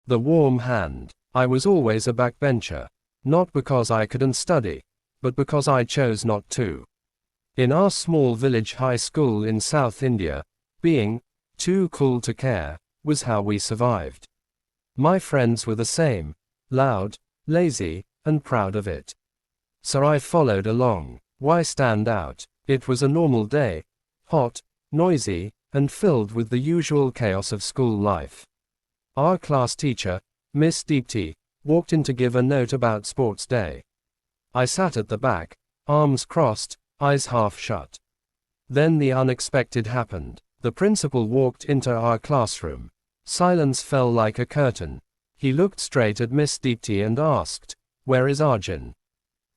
The warm hand. I was always a backbencher. Not because I couldn't study, but because I chose not to. In our small village high school in South India, being too cool to care was how we survived. My friends were the same, loud, lazy, and proud of it. So I followed along. Why stand out? It was a normal day, hot, noisy, and filled with the usual chaos of school life. Our class teacher, Miss Deepti, walked in to give a note about sports day. I sat at the back, arms crossed, eyes half shut. Then the unexpected happened. The principal walked into our classroom. Silence fell like a curtain. He looked straight at Miss Deepti and asked, "Where is Arjun?"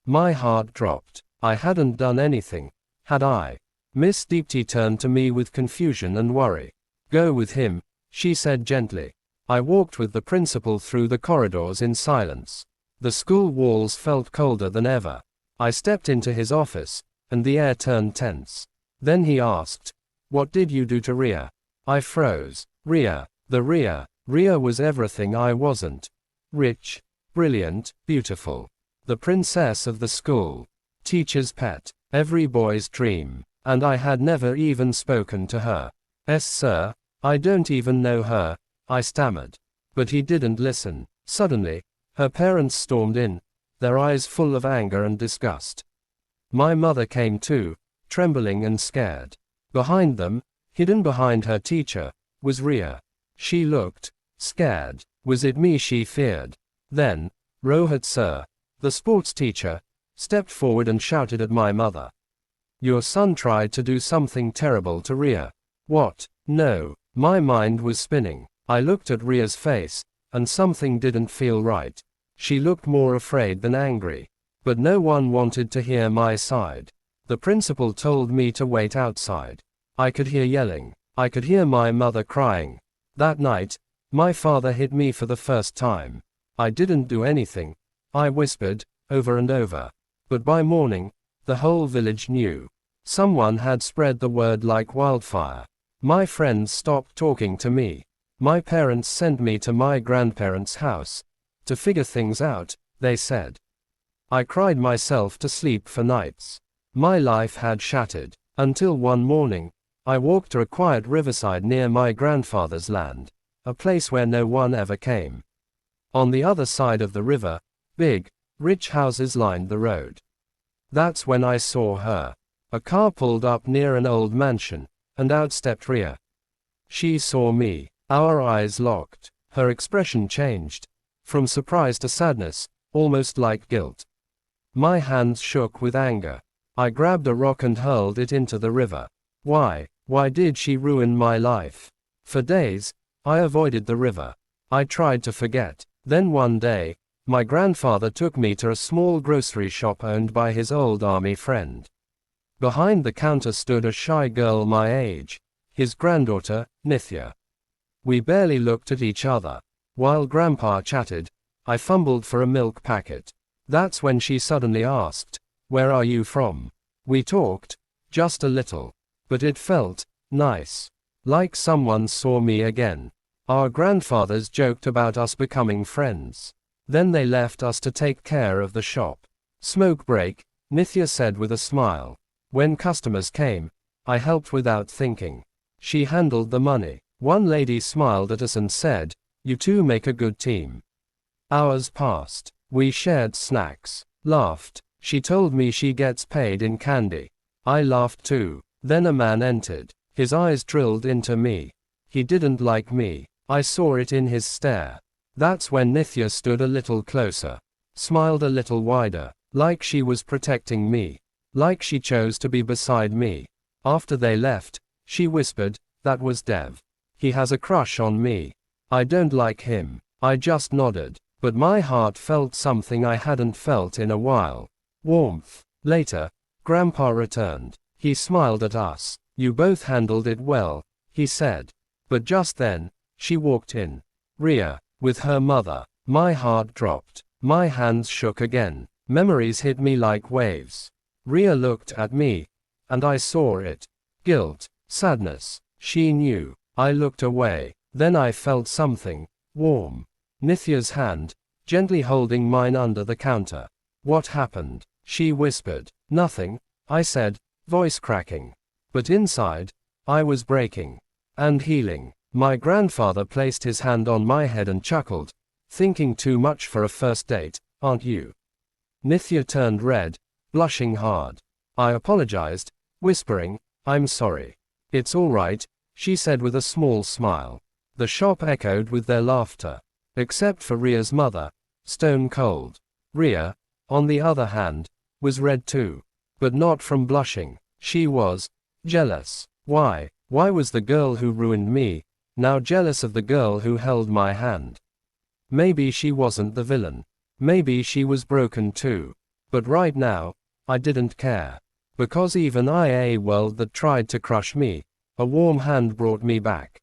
My heart dropped. I hadn't done anything, had I? Miss Deepti turned to me with confusion and worry. "Go with him," she said gently. I walked with the principal through the corridors in silence. The school walls felt colder than ever. I stepped into his office, and the air turned tense. Then he asked, "What did you do to Ria?" I froze. Ria. The Ria. Ria was everything I wasn't. Rich, brilliant, beautiful. The princess of the school. Teacher's pet. Every boy's dream. And I had never even spoken to her. "Yes, sir. I don't even know her," I stammered. But he didn't listen. Suddenly, her parents stormed in, their eyes full of anger and disgust. My mother came too, trembling and scared. Behind them, hidden behind her teacher, was Ria. She looked scared. Was it me she feared? Then, Rohit sir, the sports teacher, stepped forward and shouted at my mother. "Your son tried to do something terrible to Ria." What? No. My mind was spinning. I looked at Ria's face, and something didn't feel right. She looked more afraid than angry. But no one wanted to hear my side. The principal told me to wait outside. I could hear yelling. I could hear my mother crying. That night, my father hit me for the first time. I didn't do anything, I whispered, over and over. But by morning, the whole village knew. Someone had spread the word like wildfire. My friends stopped talking to me. My parents sent me to my grandparents' house. To figure things out, they said. I cried myself to sleep for nights. My life had shattered. Until one morning, I walked to a quiet riverside near my grandfather's land, a place where no one ever came. On the other side of the river, big, rich houses lined the road. That's when I saw her. A car pulled up near an old mansion, and out stepped Ria. She saw me. Our eyes locked. Her expression changed. From surprise to sadness, almost like guilt. My hands shook with anger. I grabbed a rock and hurled it into the river. Why did she ruin my life? For days, I avoided the river. I tried to forget. Then one day, my grandfather took me to a small grocery shop owned by his old army friend. Behind the counter stood a shy girl my age, his granddaughter, Nithya. We barely looked at each other. While Grandpa chatted, I fumbled for a milk packet. That's when she suddenly asked, "Where are you from?" We talked, just a little. But it felt nice. Like someone saw me again. Our grandfathers joked about us becoming friends. Then they left us to take care of the shop. "Smoke break," Nithya said with a smile. When customers came, I helped without thinking. She handled the money. One lady smiled at us and said, "You two make a good team." Hours passed. We shared snacks, laughed. She told me she gets paid in candy. I laughed too. Then a man entered. His eyes drilled into me. He didn't like me. I saw it in his stare. That's when Nithya stood a little closer. Smiled a little wider. Like she was protecting me. Like she chose to be beside me. After they left, she whispered, "That was Dev. He has a crush on me. I don't like him." I just nodded. But my heart felt something I hadn't felt in a while. Warmth. Later, Grandpa returned. He smiled at us. "You both handled it well," he said. But just then, she walked in. Ria, with her mother. My heart dropped. My hands shook again. Memories hit me like waves. Ria looked at me, and I saw it. Guilt, sadness. She knew. I looked away. Then I felt something warm. Nithya's hand, gently holding mine under the counter. What happened? She whispered. Nothing, I said, voice cracking. But inside, I was breaking. And healing. My grandfather placed his hand on my head and chuckled. Thinking too much for a first date, aren't you? Nithya turned red, blushing hard. I apologized, whispering, I'm sorry. It's all right, she said with a small smile. The shop echoed with their laughter. Except for Ria's mother, stone cold. Ria, on the other hand, was red too. But not from blushing. She was jealous. Why? Why was the girl who ruined me now jealous of the girl who held my hand? Maybe she wasn't the villain. Maybe she was broken too. But right now, I didn't care. Because even in a world that tried to crush me, a warm hand brought me back.